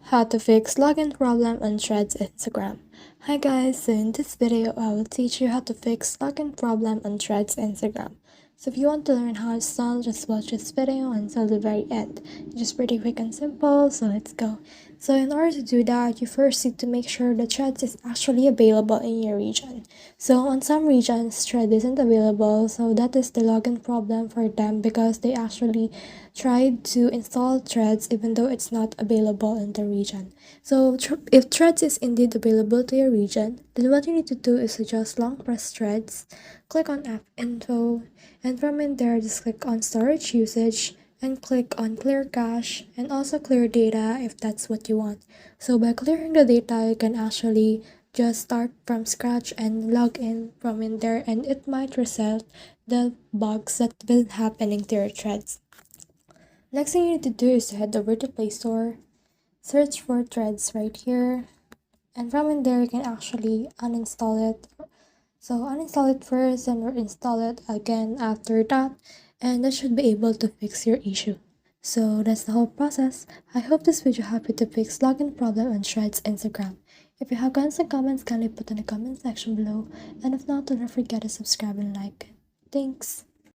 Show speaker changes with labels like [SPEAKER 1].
[SPEAKER 1] How to fix login problem on Threads Instagram. Hi guys, so in this video I will teach you how to fix login problem on Threads Instagram. So if you want to learn how to install, just watch this video until the very end. It's just pretty quick and simple, so let's go. So in order to do that, you first need to make sure the Threads is actually available in your region. So on some regions, Thread isn't available, so that is the login problem for them because they actually tried to install Threads even though it's not available in the region. So if Threads is indeed available to your region, then what you need to do is to just long press Threads, click on App Info, and from in there just click on Storage Usage and click on Clear Cache and also Clear Data if that's what you want. So by clearing the data, you can actually just start from scratch and log in from in there, and it might reset the bugs that have been happening to your Threads. Next thing you need to do is to head over to Play Store, search for Threads right here, and from in there you can actually uninstall it. So uninstall it first and reinstall it again after that, and that should be able to fix your issue. So that's the whole process. I hope this video helped you to fix login problem on Threads Instagram. If you have questions and comments, kindly put in the comment section below, and if not, don't forget to subscribe and like. Thanks!